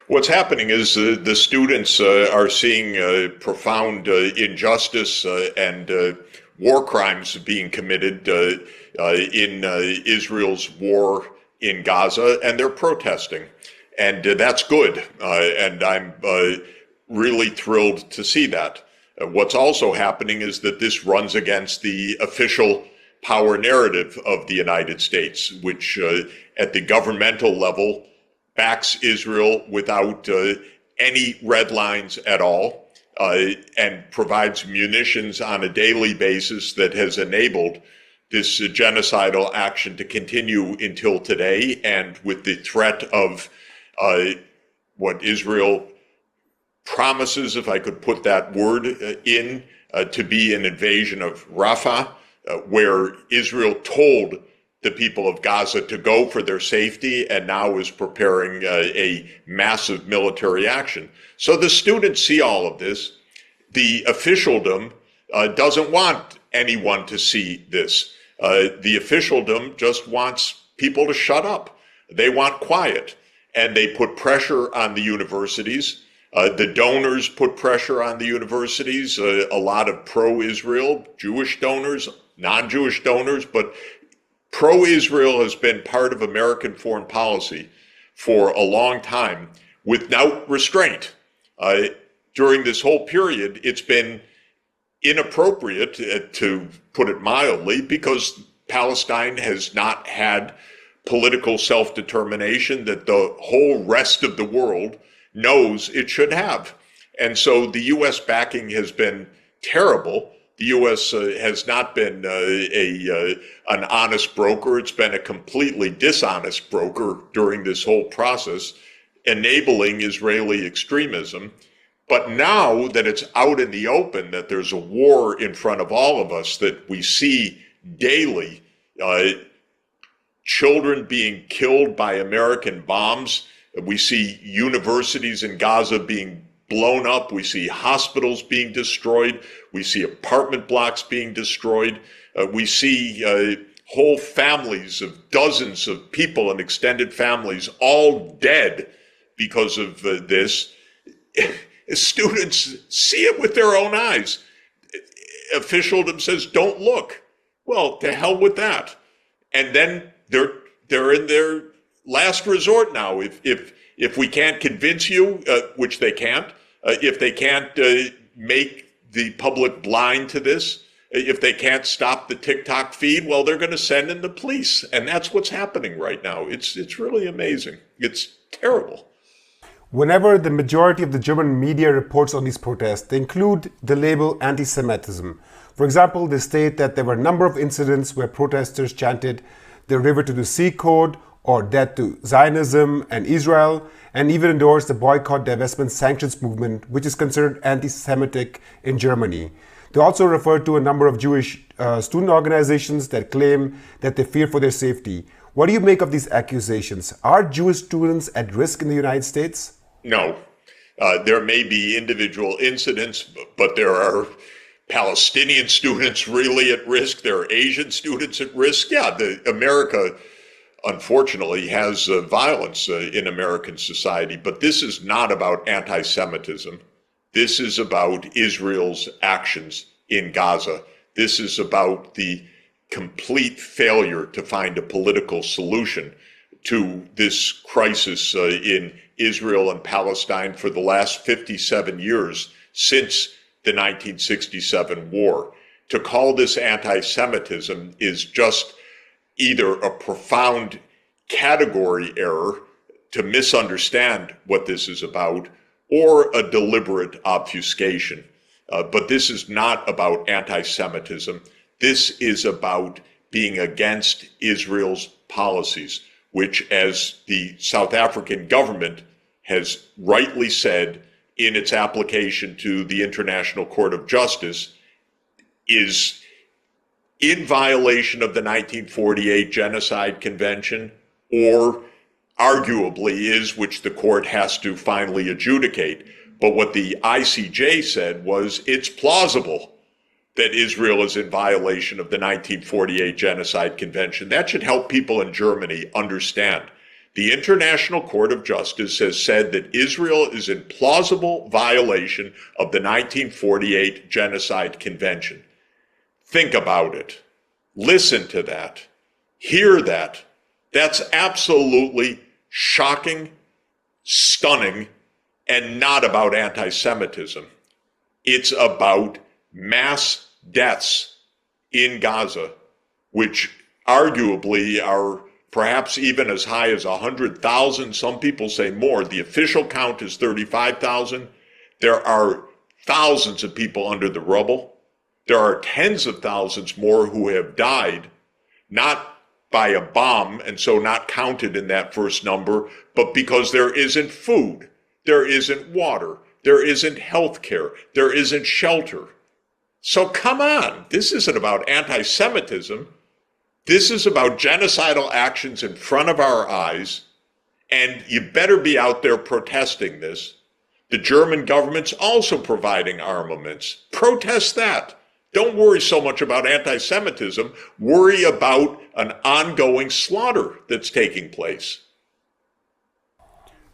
What's happening is the students are seeing profound injustice and war crimes being committed in Israel's war in Gaza, and they're protesting. And that's good. And I'm really thrilled to see that. What's also happening is that this runs against the official power narrative of the United States, which at the governmental level backs Israel without any red lines at all, and provides munitions on a daily basis that has enabled this genocidal action to continue until today, and with the threat of what Israel promises, if I could put that word in, to be an invasion of Rafah, where Israel told the people of Gaza to go for their safety and now is preparing a massive military action. So the students see all of this. The officialdom doesn't want anyone to see this. The officialdom just wants people to shut up. They want quiet, and they put pressure on the universities. The donors put pressure on the universities, a lot of pro-Israel, Jewish donors, non-Jewish donors, but pro-Israel has been part of American foreign policy for a long time without restraint. During this whole period, it's been inappropriate, to put it mildly, because Palestine has not had political self-determination that the whole rest of the world knows it should have. And so the U.S. backing has been terrible. The U.S. has not been an honest broker. It's been a completely dishonest broker during this whole process, enabling Israeli extremism. But now that it's out in the open, that there's a war in front of all of us, that we see daily, children being killed by American bombs, we see universities in Gaza being blown up, we see hospitals being destroyed, we see apartment blocks being destroyed, we see whole families of dozens of people and extended families all dead because of this. Students see it with their own eyes. Officialdom says, don't look. Well, to hell with that. And then they're in their last resort now. If we can't convince you, which they can't, if they can't make the public blind to this, if they can't stop the TikTok feed, well, they're going to send in the police. And that's what's happening right now. It's really amazing. It's terrible. Whenever the majority of the German media reports on these protests, they include the label anti-Semitism. For example, they state that there were a number of incidents where protesters chanted the river to the sea code or death to Zionism and Israel, and even endorsed the boycott, divestment, sanctions movement, which is considered anti-Semitic in Germany. They also refer to a number of Jewish student organizations that claim that they fear for their safety. What do you make of these accusations? Are Jewish students at risk in the United States? No. There may be individual incidents, but there are Palestinian students really at risk. There are Asian students at risk. Yeah, America, unfortunately, has violence in American society, but this is not about anti-Semitism. This is about Israel's actions in Gaza. This is about the complete failure to find a political solution to this crisis in Israel and Palestine for the last 57 years since the 1967 war. To call this anti-Semitism is just either a profound category error to misunderstand what this is about, or a deliberate obfuscation. But this is not about anti-Semitism. This is about being against Israel's policies, which, as the South African government has rightly said in its application to the International Court of Justice, is in violation of the 1948 Genocide Convention, or arguably is, which the court has to finally adjudicate. But what the ICJ said was it's plausible that Israel is in violation of the 1948 Genocide Convention. That should help people in Germany understand The International Court of Justice has said that Israel is in plausible violation of the 1948 Genocide Convention. Think about it. Listen to that. Hear that. That's absolutely shocking, stunning, and not about anti-Semitism. It's about mass deaths in Gaza, which arguably are perhaps even as high as 100,000. Some people say more. The official count is 35,000. There are thousands of people under the rubble. There are tens of thousands more who have died, not by a bomb, and so not counted in that first number, but because there isn't food, there isn't water, there isn't health care, there isn't shelter. So come on, this isn't about anti-Semitism. This is about genocidal actions in front of our eyes, and you better be out there protesting this. The German government's also providing armaments. Protest that. Don't worry so much about anti-Semitism. Worry about an ongoing slaughter that's taking place.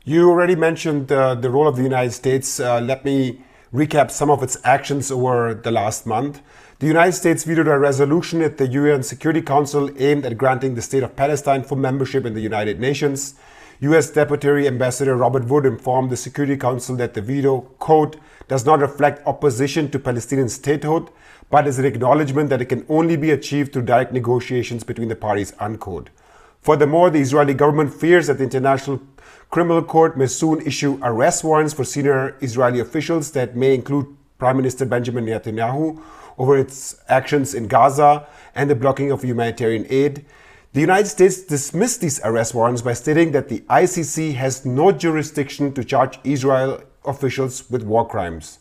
You already mentioned the role of the United States. Let me recap some of its actions over the last month. The United States vetoed a resolution at the UN Security Council aimed at granting the state of Palestine full membership in the United Nations. U.S. Deputy Ambassador Robert Wood informed the Security Council that the veto, quote, does not reflect opposition to Palestinian statehood, but is an acknowledgement that it can only be achieved through direct negotiations between the parties, unquote. Furthermore, the Israeli government fears that the International Criminal Court may soon issue arrest warrants for senior Israeli officials that may include Prime Minister Benjamin Netanyahu over its actions in Gaza and the blocking of humanitarian aid. The United States dismissed these arrest warrants by stating that the ICC has no jurisdiction to charge Israel officials with war crimes.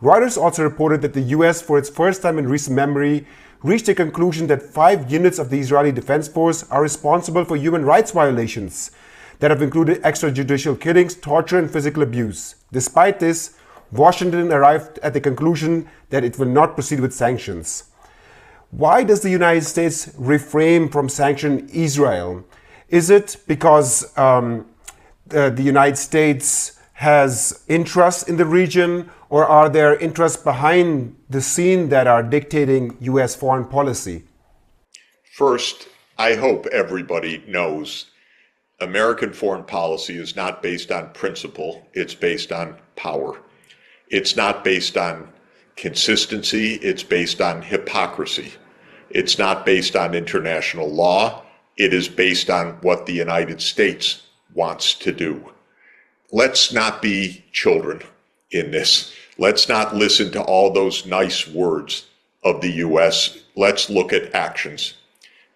Reuters also reported that the US, for its first time in recent memory, reached a conclusion that 5 units of the Israeli Defense Force are responsible for human rights violations that have included extrajudicial killings, torture, and physical abuse. Despite this, Washington arrived at the conclusion that it will not proceed with sanctions. Why does the United States refrain from sanctioning Israel? Is it because the United States has interests in the region, or are there interests behind the scene that are dictating U.S. foreign policy? First, I hope everybody knows American foreign policy is not based on principle, it's based on power. It's not based on consistency, it's based on hypocrisy. It's not based on international law, it is based on what the United States wants to do. Let's not be children in this. Let's not listen to all those nice words of the U.S. Let's look at actions.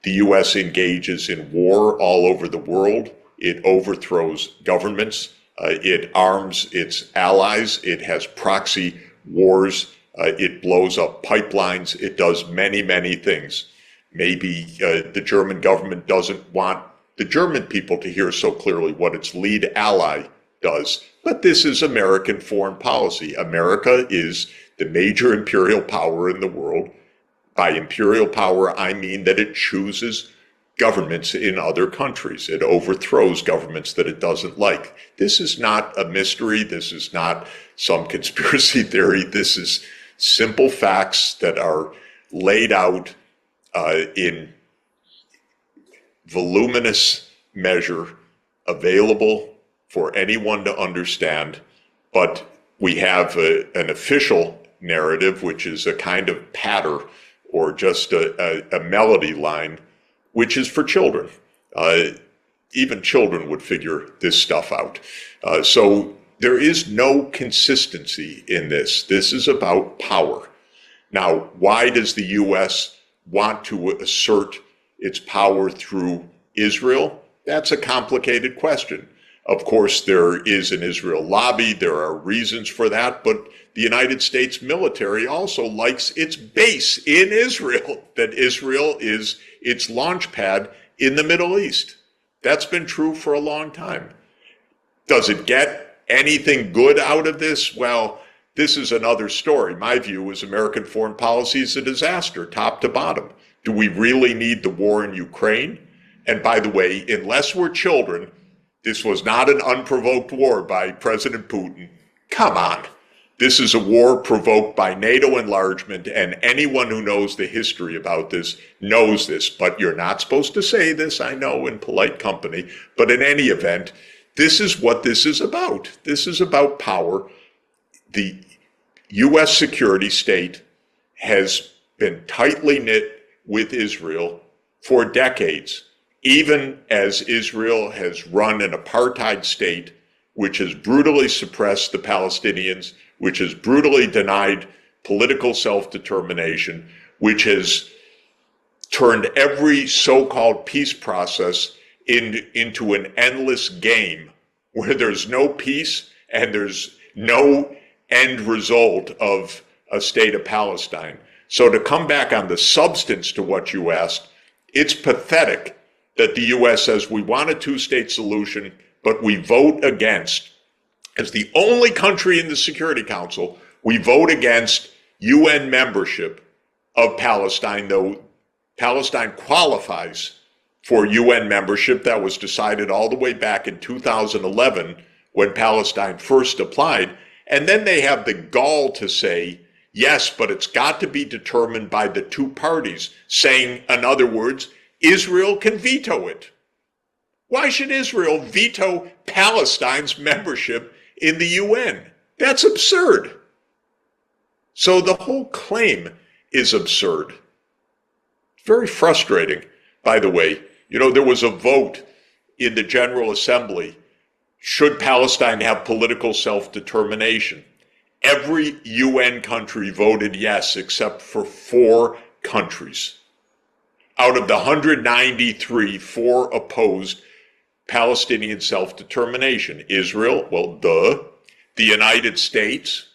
The U.S. engages in war all over the world. It overthrows governments. It arms its allies. It has proxy wars. It blows up pipelines. It does many, many things. Maybe the German government doesn't want the German people to hear so clearly what its lead ally does. But this is American foreign policy. America is the major imperial power in the world. By imperial power, I mean that it chooses governments in other countries. It overthrows governments that it doesn't like. This is not a mystery. This is not some conspiracy theory. This is simple facts that are laid out in voluminous measure, available for anyone to understand. But we have an official narrative, which is a kind of patter or just a melody line, which is for children. Even children would figure this stuff out. So there is no consistency in this. This is about power. Now, why does the U.S. want to assert its power through Israel? That's a complicated question. Of course, there is an Israel lobby. There are reasons for that. But the United States military also likes its base in Israel, that Israel is its launch pad in the Middle East. That's been true for a long time. Does it get anything good out of this? Well, this is another story. My view is American foreign policy is a disaster, top to bottom. Do we really need the war in Ukraine? And by the way, unless we're children, This was not an unprovoked war by President Putin. Come on. This is a war provoked by NATO enlargement, and anyone who knows the history about this knows this. But you're not supposed to say this, I know, in polite company. But in any event, this is what this is about. This is about power. The U.S. security state has been tightly knit with Israel for decades, even as Israel has run an apartheid state which has brutally suppressed the Palestinians, which has brutally denied political self-determination, which has turned every so-called peace process into an endless game where there's no peace and there's no end result of a state of Palestine. So to come back on the substance to what you asked, it's pathetic that the U.S. says we want a two-state solution, but we vote against, as the only country in the Security Council, we vote against UN membership of Palestine, though Palestine qualifies for UN membership. That was decided all the way back in 2011 when Palestine first applied. And then they have the gall to say, yes, but it's got to be determined by the two parties, saying, in other words, Israel can veto it. Why should Israel veto Palestine's membership in the UN? That's absurd. So the whole claim is absurd. Very frustrating, by the way. You know, there was a vote in the General Assembly. Should Palestine have political self-determination? Every UN country voted yes, except for 4 countries. Out of the 193, 4 opposed Palestinian self-determination. Israel, well, the United States,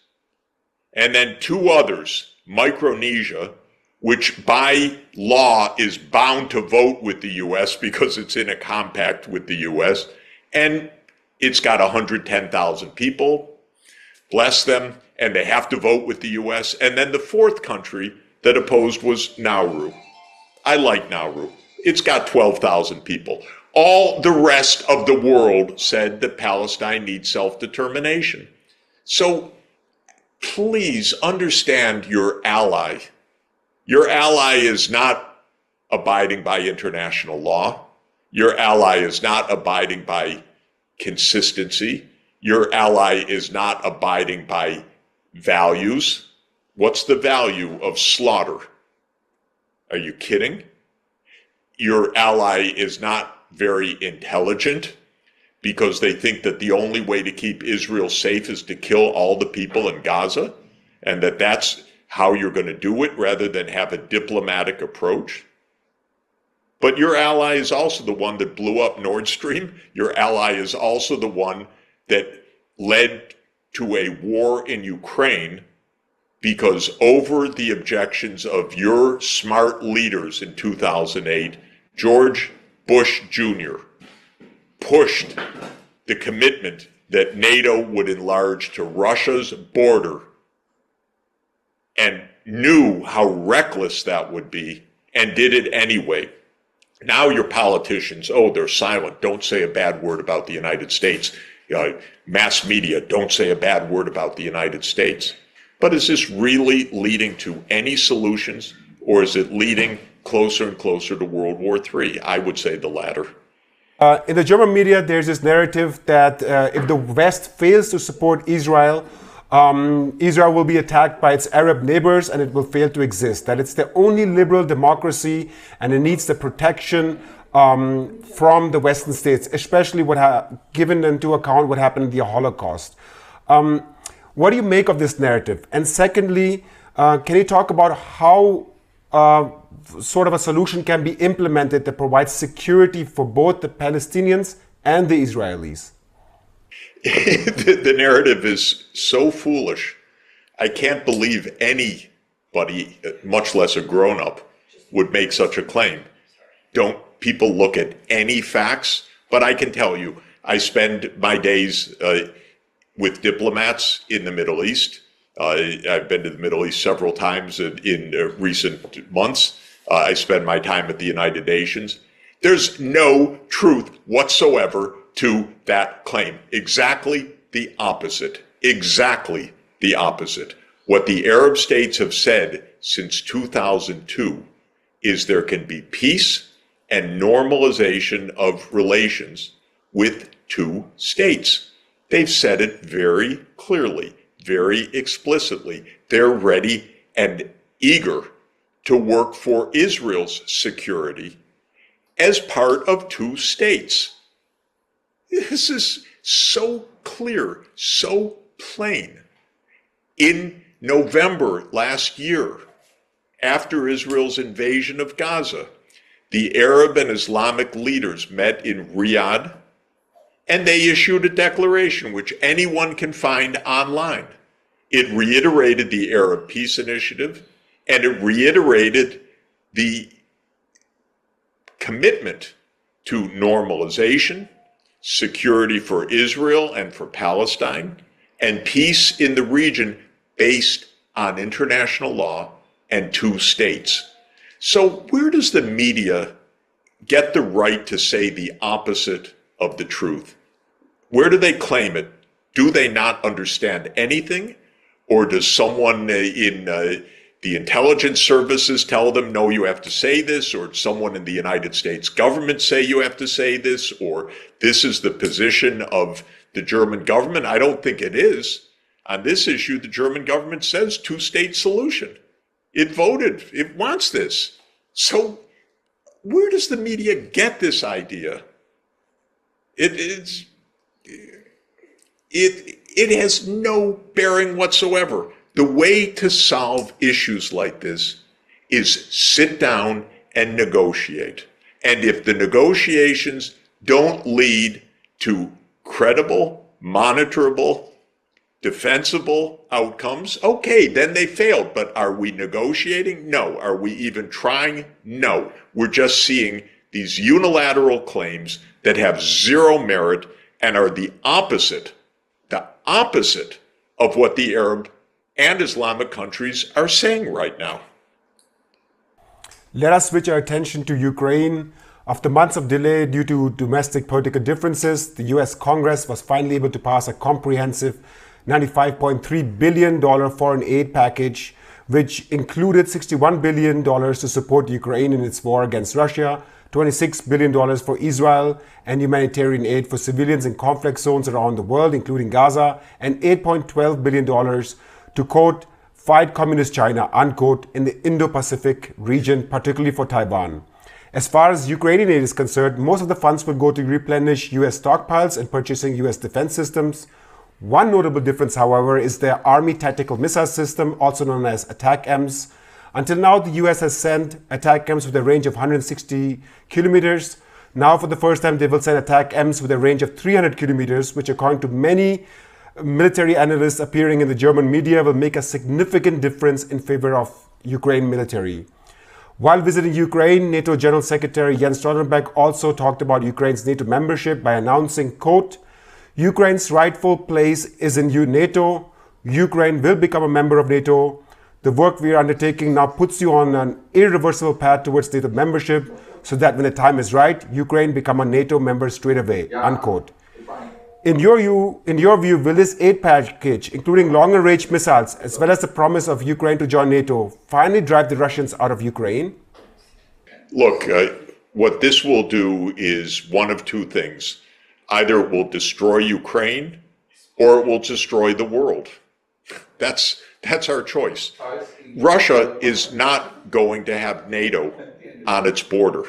and then 2 others, Micronesia, which by law is bound to vote with the U.S. because it's in a compact with the U.S., and it's got 110,000 people, bless them, and they have to vote with the U.S. And then the 4th country that opposed was Nauru. I like Nauru. It's got 12,000 people. All the rest of the world said that Palestine needs self-determination. So please understand your ally. Your ally is not abiding by international law. Your ally is not abiding by consistency. Your ally is not abiding by values. What's the value of slaughter? Are you kidding? Your ally is not very intelligent because they think that the only way to keep Israel safe is to kill all the people in Gaza, and that that's how you're going to do it rather than have a diplomatic approach. But your ally is also the one that blew up Nord Stream. Your ally is also the one that led to a war in Ukraine because over the objections of your smart leaders in 2008, George Bush Jr. pushed the commitment that NATO would enlarge to Russia's border and knew how reckless that would be and did it anyway. Now your politicians, they're silent. Don't say a bad word about the United States. Mass media, don't say a bad word about the United States. But is this really leading to any solutions, or is it leading closer and closer to World War III? I would say the latter. In the German media, there's this narrative that if the West fails to support Israel, Israel will be attacked by its Arab neighbors and it will fail to exist. That it's the only liberal democracy and it needs the protection from the Western states, especially given into account what happened in the Holocaust. What do you make of this narrative? And secondly, can you talk about how sort of a solution can be implemented that provides security for both the Palestinians and the Israelis? The narrative is so foolish. I can't believe anybody, much less a grown-up, would make such a claim. Don't people look at any facts? But I can tell you, I spend my days with diplomats in the Middle East. I've been to the Middle East several times in recent months. I spend my time at the United Nations. There's no truth whatsoever to that claim. Exactly the opposite. Exactly the opposite. What the Arab states have said since 2002 is there can be peace and normalization of relations with two states. They've said it very clearly, very explicitly. They're ready and eager to work for Israel's security as part of two states. This is so clear, so plain. In November last year, after Israel's invasion of Gaza, the Arab and Islamic leaders met in Riyadh, and they issued a declaration which anyone can find online. It reiterated the Arab Peace Initiative, and it reiterated the commitment to normalization, security for Israel and for Palestine, and peace in the region based on international law and two states. So where does the media get the right to say the opposite of the truth? Where do they claim it? Do they not understand anything? Or does someone in the intelligence services tell them, no, you have to say this? Or someone in the United States government say you have to say this? Or this is the position of the German government? I don't think it is. On this issue, the German government says two-state solution. It voted. It wants this. So where does the media get this idea? It has no bearing whatsoever. The way to solve issues like this is sit down and negotiate. And if the negotiations don't lead to credible, monitorable, defensible outcomes, okay, then they failed. But are we negotiating? No. Are we even trying? No. We're just seeing these unilateral claims that have zero merit and are the opposite of what the Arab and Islamic countries are saying right now. Let us switch our attention to Ukraine. After months of delay due to domestic political differences, the US Congress was finally able to pass a comprehensive $95.3 billion foreign aid package, which included $61 billion to support Ukraine in its war against Russia, $26 billion for Israel, and humanitarian aid for civilians in conflict zones around the world, including Gaza, and $8.12 billion to, quote, fight communist China, unquote, in the Indo-Pacific region, particularly for Taiwan. As far as Ukrainian aid is concerned, most of the funds will go to replenish US stockpiles and purchasing US defense systems. One notable difference, however, is their Army Tactical Missile System, also known as ATACMS. Until now, the US has sent ATACMS with a range of 160 kilometers. Now, for the first time, they will send ATACMS with a range of 300 kilometers, which, according to many military analysts appearing in the German media, will make a significant difference in favor of Ukraine military. While visiting Ukraine, NATO General Secretary Jens Stoltenberg also talked about Ukraine's NATO membership by announcing, quote, Ukraine's rightful place is in NATO. Ukraine will become a member of NATO. The work we are undertaking now puts you on an irreversible path towards NATO membership so that when the time is right, Ukraine become a NATO member straight away, unquote. In your view, will this aid package, including longer-range missiles, as well as the promise of Ukraine to join NATO, finally drive the Russians out of Ukraine? Look, what this will do is one of two things. Either it will destroy Ukraine or it will destroy the world. That's our choice. Russia is not going to have NATO on its border.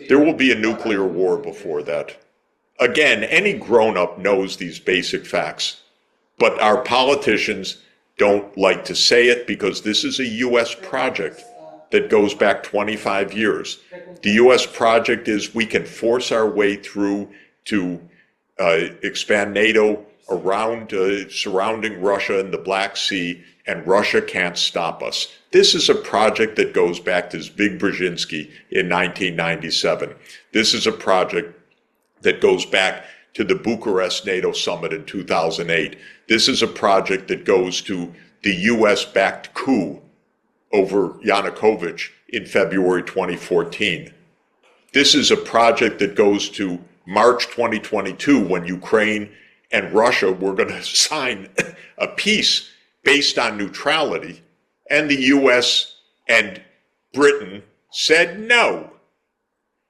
There will be a nuclear war before that. Again, any grown-up knows these basic facts, but our politicians don't like to say it because this is a U.S. project that goes back 25 years. The U.S. project is we can force our way through to expand NATO around surrounding Russia in the Black Sea, and Russia can't stop us. This is a project that goes back to Zbigniew Brzezinski in 1997. This is a project that goes back to the Bucharest NATO summit in 2008. This is a project that goes to the US-backed coup over Yanukovych in February 2014. This is a project that goes to March 2022 when Ukraine and Russia were going to sign a peace based on neutrality, and the US and Britain said no.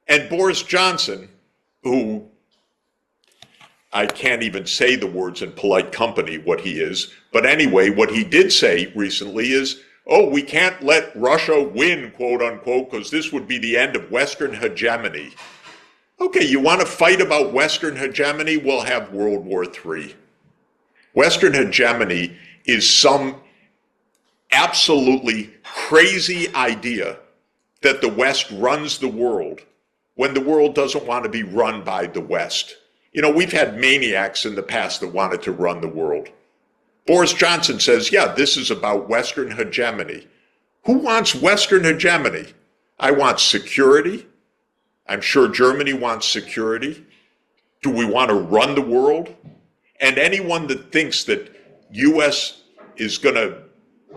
And Boris Johnson, who I can't even say the words in polite company what he is, but anyway, what he did say recently is, oh, we can't let Russia win, quote unquote, because this would be the end of Western hegemony. Okay, you want to fight about Western hegemony? We'll have World War III. Western hegemony is some absolutely crazy idea that the West runs the world when the world doesn't want to be run by the West. You know, we've had maniacs in the past that wanted to run the world. Boris Johnson says, yeah, this is about Western hegemony. Who wants Western hegemony? I want security. I'm sure Germany wants security. Do we want to run the world? And anyone that thinks that U.S. is going to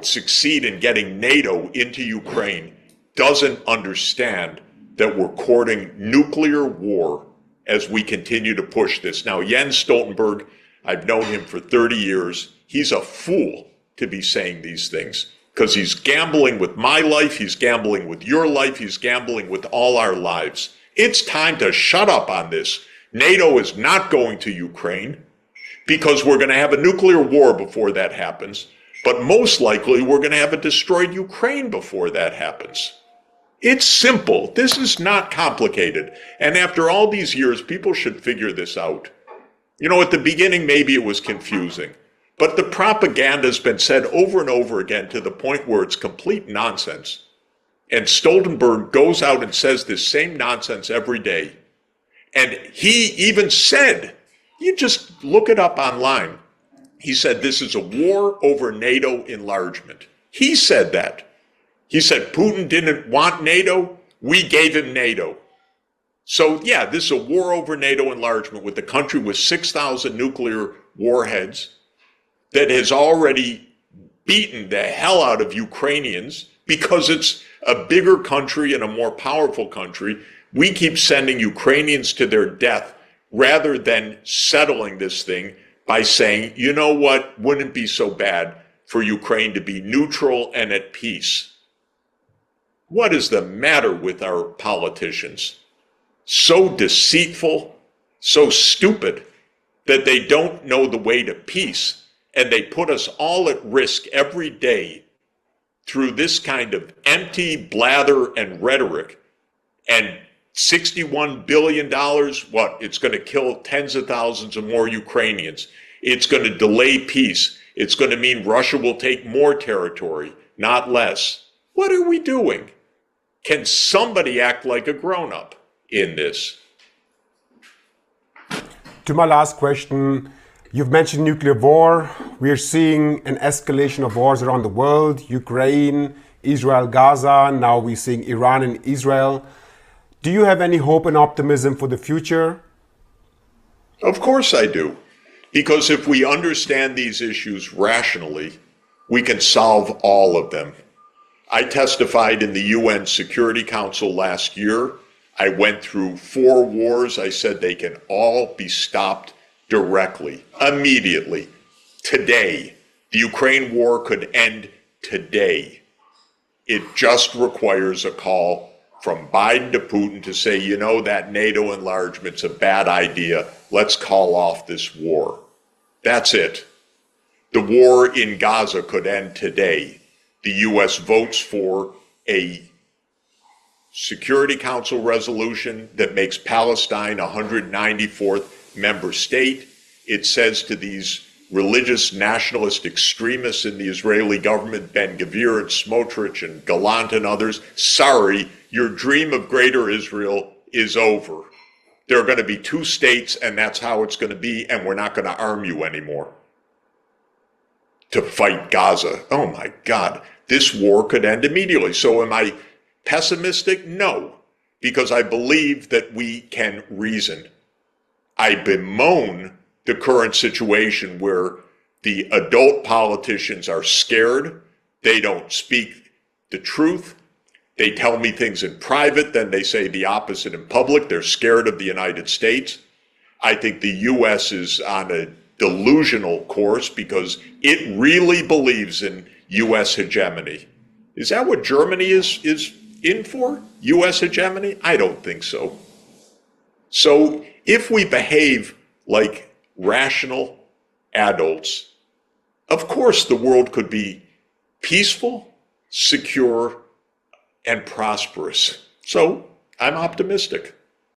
succeed in getting NATO into Ukraine doesn't understand that we're courting nuclear war as we continue to push this. Now, Jens Stoltenberg, I've known him for 30 years. He's a fool to be saying these things because he's gambling with my life, he's gambling with your life, he's gambling with all our lives. It's time to shut up on this. NATO is not going to Ukraine because we're going to have a nuclear war before that happens, but most likely we're going to have a destroyed Ukraine before that happens. It's simple. This is not complicated. And after all these years, people should figure this out. You know, at the beginning, maybe it was confusing. But the propaganda has been said over and over again to the point where it's complete nonsense. And Stoltenberg goes out and says this same nonsense every day. And he even said, you just look it up online. He said this is a war over NATO enlargement. He said that. He said Putin didn't want NATO. We gave him NATO. So yeah, this is a war over NATO enlargement with a country with 6,000 nuclear warheads that has already beaten the hell out of Ukrainians because it's a bigger country and a more powerful country. We keep sending Ukrainians to their death rather than settling this thing by saying, you know what, wouldn't it be so bad for Ukraine to be neutral and at peace? What is the matter with our politicians? So deceitful, so stupid that they don't know the way to peace. And they put us all at risk every day through this kind of empty blather and rhetoric. And $61 billion, what? It's going to kill tens of thousands of more Ukrainians. It's going to delay peace. It's going to mean Russia will take more territory, not less. What are we doing? Can somebody act like a grown-up in this? To my last question, you've mentioned nuclear war. We are seeing an escalation of wars around the world, Ukraine, Israel, Gaza. Now we're seeing Iran and Israel. Do you have any hope and optimism for the future? Of course I do. Because if we understand these issues rationally, we can solve all of them. I testified in the UN Security Council last year. I went through 4 wars. I said they can all be stopped directly, immediately, today. The Ukraine war could end today. It just requires a call from Biden to Putin to say, you know, that NATO enlargement's a bad idea. Let's call off this war. That's it. The war in Gaza could end today. The U.S. votes for a Security Council resolution that makes Palestine a 194th member state. It says to these religious nationalist extremists in the Israeli government, Ben-Gvir and Smotrich and Gallant and others, sorry, your dream of greater Israel is over. There are going to be 2 states and that's how it's going to be, and we're not going to arm you anymore to fight Gaza. Oh my God, this war could end immediately. So am I pessimistic? No, because I believe that we can reason. I bemoan the current situation where the adult politicians are scared. They don't speak the truth. They tell me things in private, then they say the opposite in public. They're scared of the United States. I think the U.S. is on a delusional course because it really believes in U.S. hegemony. Is that what Germany is in for? U.S. hegemony? I don't think so. So if we behave like rational adults, of course the world could be peaceful, secure, and prosperous. So I'm optimistic.